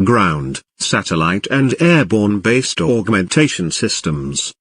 ground, satellite and airborne-based augmentation systems.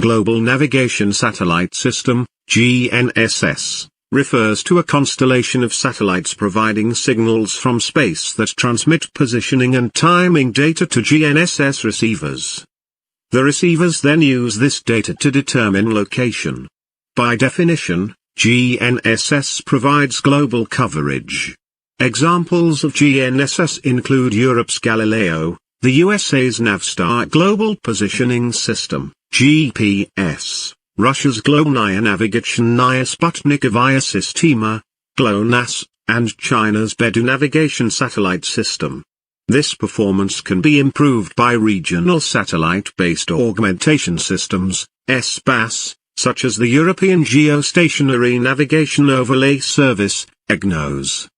Global Navigation Satellite System, GNSS, refers to a constellation of satellites providing signals from space that transmit positioning and timing data to GNSS receivers. The receivers then use this data to determine location. By definition, GNSS provides global coverage. Examples of GNSS include Europe's Galileo, the USA's Navstar Global Positioning System, GBAS, Russia's Global Navigation Sputnik Aviasystema, GLONASS, and China's Beidou Navigation Satellite System. This performance can be improved by regional satellite-based augmentation systems, SBAS, such as the European Geostationary Navigation Overlay Service, EGNOS.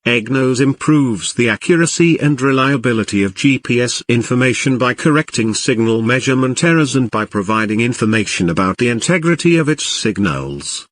EGNOS improves the accuracy and reliability of GPS information by correcting signal measurement errors and by providing information about the integrity of its signals.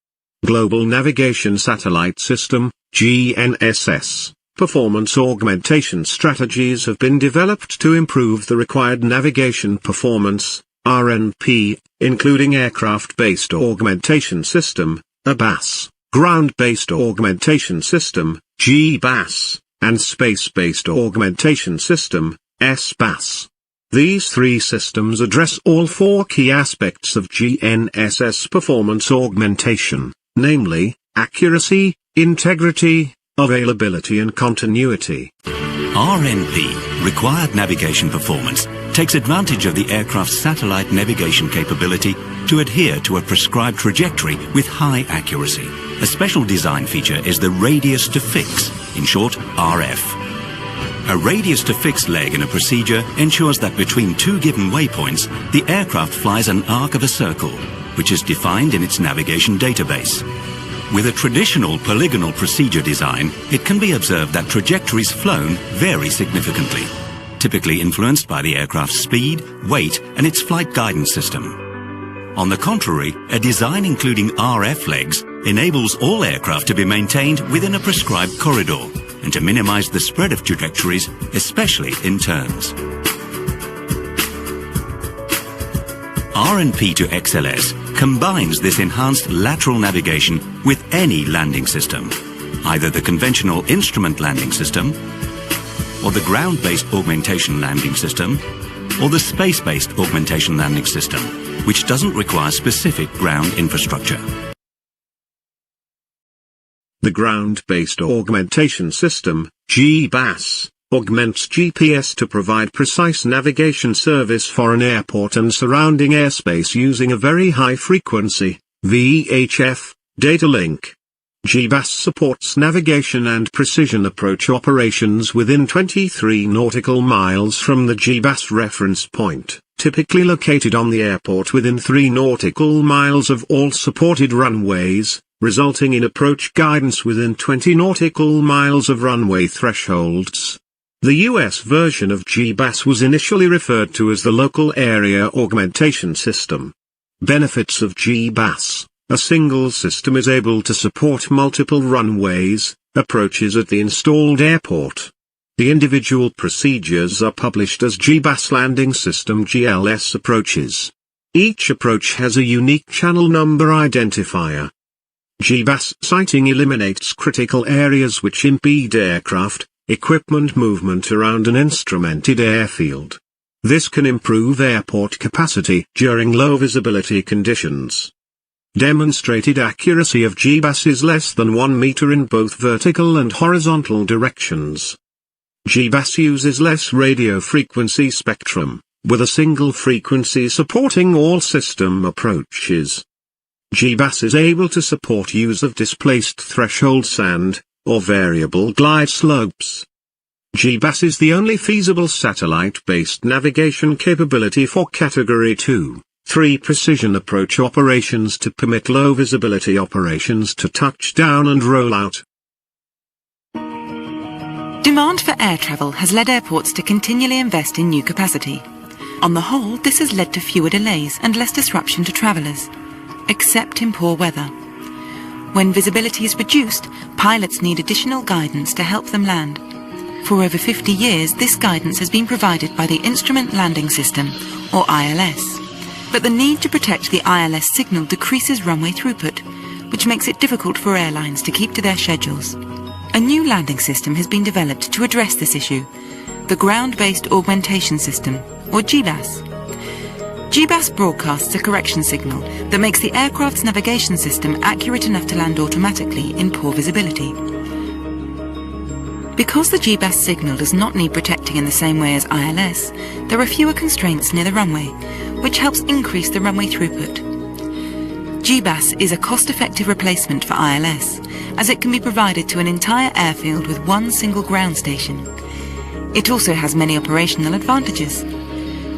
Global Navigation Satellite System, GNSS, performance augmentation strategies have been developed to improve the required navigation performance, RNP, including aircraft-based augmentation system, ABAS, ground-based augmentation system, GBAS, and space-based augmentation system, SBAS. These three systems address all four key aspects of GNSS performance augmentation, namely, accuracy, integrity, availability and continuity. RNP, Required Navigation Performance, takes advantage of the aircraft's satellite navigation capability to adhere to a prescribed trajectory with high accuracy. A special design feature is the radius to fix, in short RF. A radius to fix leg in a procedure ensures that between two given waypoints, the aircraft flies an arc of a circle, which is defined in its navigation database. With a traditional polygonal procedure design, it can be observed that trajectories flown vary significantly, typically influenced by the aircraft's speed, weight, and its flight guidance system. On the contrary, a design including RF legs enables all aircraft to be maintained within a prescribed corridor and to minimize the spread of trajectories, especially in turns. RNP to XLS combines this enhanced lateral navigation with any landing system, either the conventional instrument landing system, or the ground-based augmentation landing system, or the space-based augmentation landing system, which doesn't require specific ground infrastructure. The ground-based augmentation system, GBAS, augments GPS to provide precise navigation service for an airport and surrounding airspace using a very high-frequency, VHF, data link. GBAS supports navigation and precision approach operations within 23 nautical miles from the GBAS reference point, typically located on the airport within 3 nautical miles of all supported runways, resulting in approach guidance within 20 nautical miles of runway thresholds. The US version of GBAS was initially referred to as the Local Area Augmentation System. Benefits of GBAS: a single system is able to support multiple runways, approaches at the installed airport. The individual procedures are published as GBAS Landing System GLS approaches. Each approach has a unique channel number identifier. GBAS sighting eliminates critical areas which impede aircraft, equipment movement around an instrumented airfield. This can improve airport capacity during low visibility conditions. Demonstrated accuracy of GBAS is less than 1 meter in both vertical and horizontal directions. GBAS uses less radio frequency spectrum, with a single frequency supporting all system approaches. GBAS is able to support use of displaced threshold sand, or variable glide slopes. GBAS is the only feasible satellite-based navigation capability for Category 2, 3 precision approach operations to permit low visibility operations to touch down and roll out. Demand for air travel has led airports to continually invest in new capacity. On the whole, this has led to fewer delays and less disruption to travellers, except in poor weather. When visibility is reduced, pilots need additional guidance to help them land. For over 50 years, this guidance has been provided by the Instrument Landing System, or ILS. But the need to protect the ILS signal decreases runway throughput, which makes it difficult for airlines to keep to their schedules. A new landing system has been developed to address this issue, the Ground-Based Augmentation System, or GBAS. GBAS broadcasts a correction signal that makes the aircraft's navigation system accurate enough to land automatically in poor visibility. Because the GBAS signal does not need protecting in the same way as ILS, there are fewer constraints near the runway, which helps increase the runway throughput. GBAS is a cost-effective replacement for ILS, as it can be provided to an entire airfield with one single ground station. It also has many operational advantages.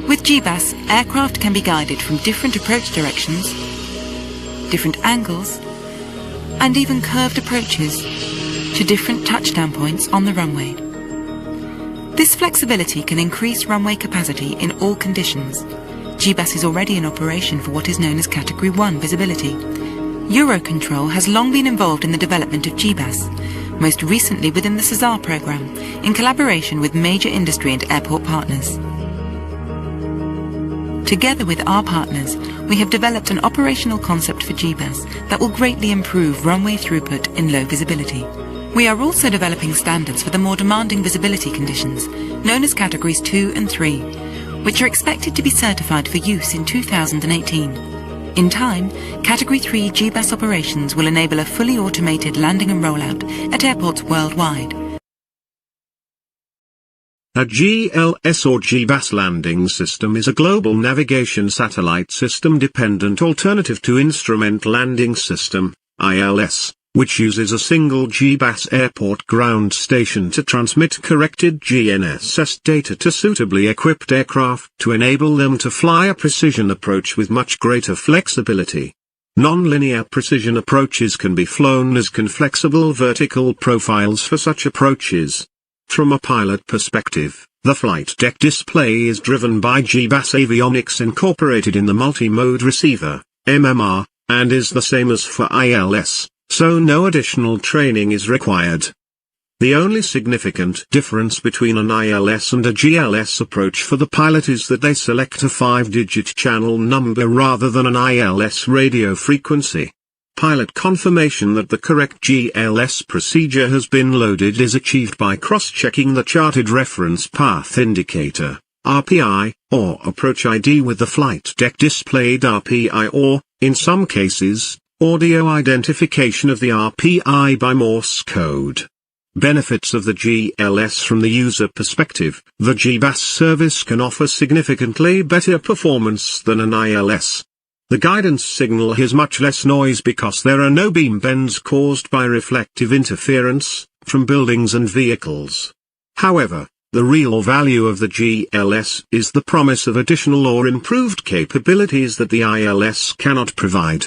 With GBAS, aircraft can be guided from different approach directions, different angles, and even curved approaches to different touchdown points on the runway. This flexibility can increase runway capacity in all conditions. GBAS is already in operation for what is known as Category 1 visibility. Eurocontrol has long been involved in the development of GBAS, most recently within the CESAR program, in collaboration with major industry and airport partners. Together with our partners, we have developed an operational concept for GBAS that will greatly improve runway throughput in low visibility. We are also developing standards for the more demanding visibility conditions, known as Categories 2 and 3, which are expected to be certified for use in 2018. In time, Category 3 GBAS operations will enable a fully automated landing and rollout at airports worldwide. A GLS or GBAS landing system is a global navigation satellite system-dependent alternative to Instrument Landing System, ILS, which uses a single GBAS airport ground station to transmit corrected GNSS data to suitably equipped aircraft to enable them to fly a precision approach with much greater flexibility. Non-linear precision approaches can be flown, as can flexible vertical profiles for such approaches. From a pilot perspective, the flight deck display is driven by GBAS avionics incorporated in the multi-mode receiver, MMR, and is the same as for ILS. So no additional training is required. The only significant difference between an ILS and a GLS approach for the pilot is that they select a 5-digit channel number rather than an ILS radio frequency. Pilot confirmation that the correct GLS procedure has been loaded is achieved by cross-checking the charted reference path indicator, RPI, or approach ID with the flight deck displayed RPI or, in some cases, audio identification of the RPI by Morse code. Benefits of the GLS. From the user perspective, the GBAS service can offer significantly better performance than an ILS. The guidance signal has much less noise because there are no beam bends caused by reflective interference from buildings and vehicles. However, the real value of the GLS is the promise of additional or improved capabilities that the ILS cannot provide.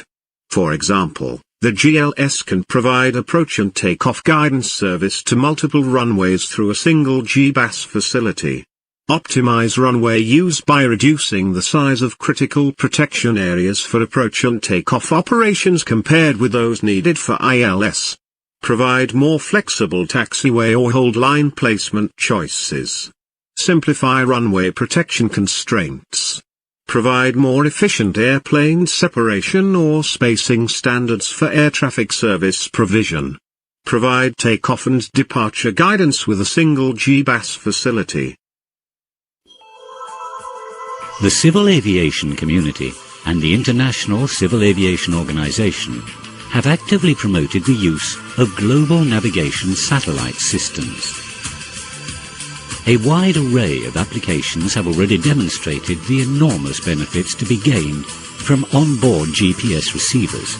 For example, the GLS can provide approach and takeoff guidance service to multiple runways through a single GBAS facility. Optimize runway use by reducing the size of critical protection areas for approach and takeoff operations compared with those needed for ILS. Provide more flexible taxiway or hold line placement choices. Simplify runway protection constraints. Provide more efficient airplane separation or spacing standards for air traffic service provision. Provide takeoff and departure guidance with a single GBAS facility. The civil aviation community and the International Civil Aviation Organization have actively promoted the use of global navigation satellite systems. A wide array of applications have already demonstrated the enormous benefits to be gained from on-board GPS receivers,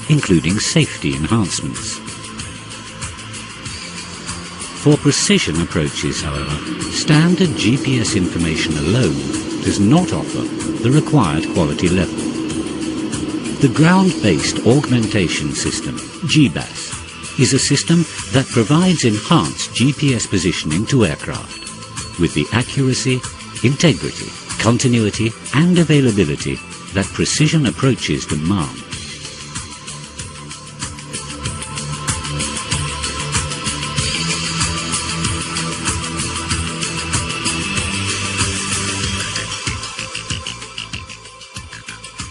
including safety enhancements. For precision approaches, however, standard GPS information alone does not offer the required quality level. The Ground-Based Augmentation System, GBAS, is a system that provides enhanced GPS positioning to aircraft, with the accuracy, integrity, continuity and availability that precision approaches demand.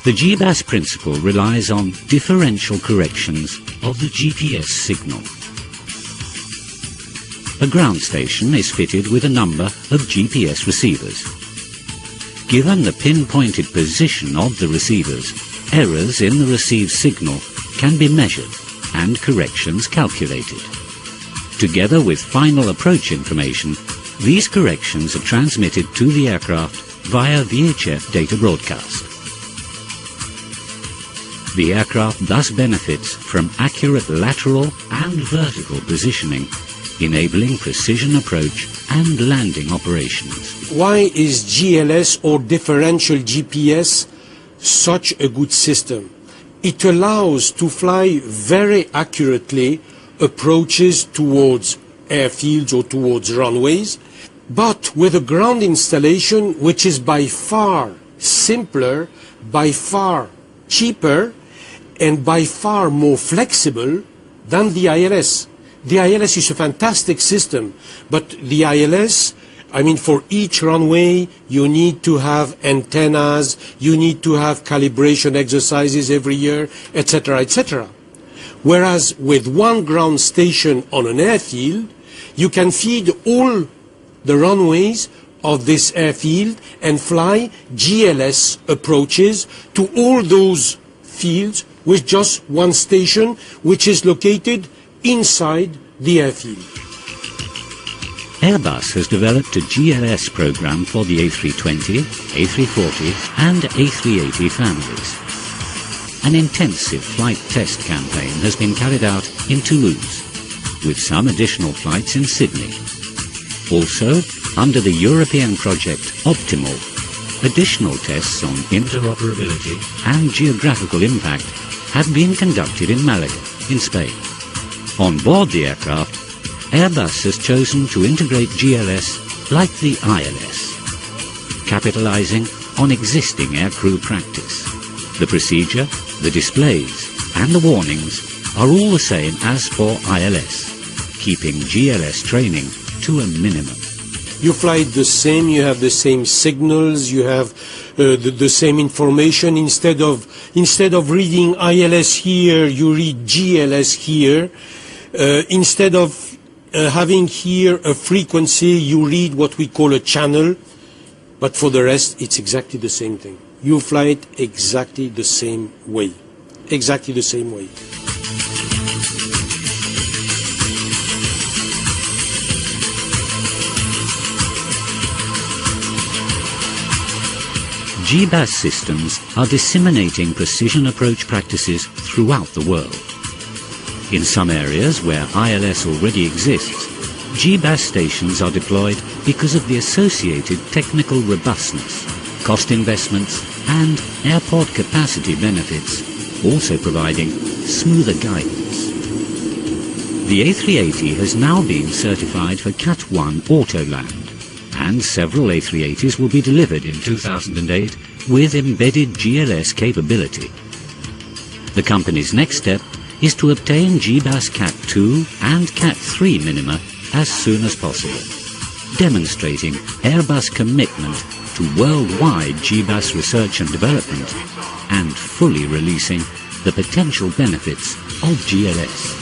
The GBAS principle relies on differential corrections of the GPS signal. A ground station is fitted with a number of GPS receivers. Given the pinpointed position of the receivers, errors in the received signal can be measured and corrections calculated. Together with final approach information, these corrections are transmitted to the aircraft via VHF data broadcast. The aircraft thus benefits from accurate lateral and vertical positioning, enabling precision approach and landing operations. Why is GLS or differential GPS such a good system? It allows to fly very accurately approaches towards airfields or towards runways, but with a ground installation which is by far simpler, by far cheaper, and by far more flexible than the ILS. The ILS is a fantastic system, but the ILS, I mean, for each runway, you need to have antennas, you need to have calibration exercises every year, etc., etc. Whereas with one ground station on an airfield, you can feed all the runways of this airfield and fly GLS approaches to all those fields with just one station, which is located inside the airfield. Airbus has developed a GLS program for the A320, A340 and A380 families. An intensive flight test campaign has been carried out in Toulouse, with some additional flights in Sydney. Also, under the European project Optimal, additional tests on interoperability and geographical impact have been conducted in Malaga, in Spain. On board the aircraft, Airbus has chosen to integrate GLS like the ILS, capitalizing on existing aircrew practice. The procedure, the displays and the warnings are all the same as for ILS, keeping GLS training to a minimum. You fly it the same, you have the same signals, you have the same information. Instead of reading ILS here, you read GLS here. Instead of having here a frequency, you read what we call a channel. But for the rest, it's exactly the same thing. You fly it exactly the same way. Exactly the same way. GBAS systems are disseminating precision approach practices throughout the world. In some areas where ILS already exists, GBAS stations are deployed because of the associated technical robustness, cost investments and airport capacity benefits, also providing smoother guidance. The A380 has now been certified for Cat 1 Autoland, and several A380s will be delivered in 2008 with embedded GLS capability. The company's next step is to obtain GBAS Cat 2 and Cat 3 minima as soon as possible, demonstrating Airbus' commitment to worldwide GBAS research and development and fully releasing the potential benefits of GLS.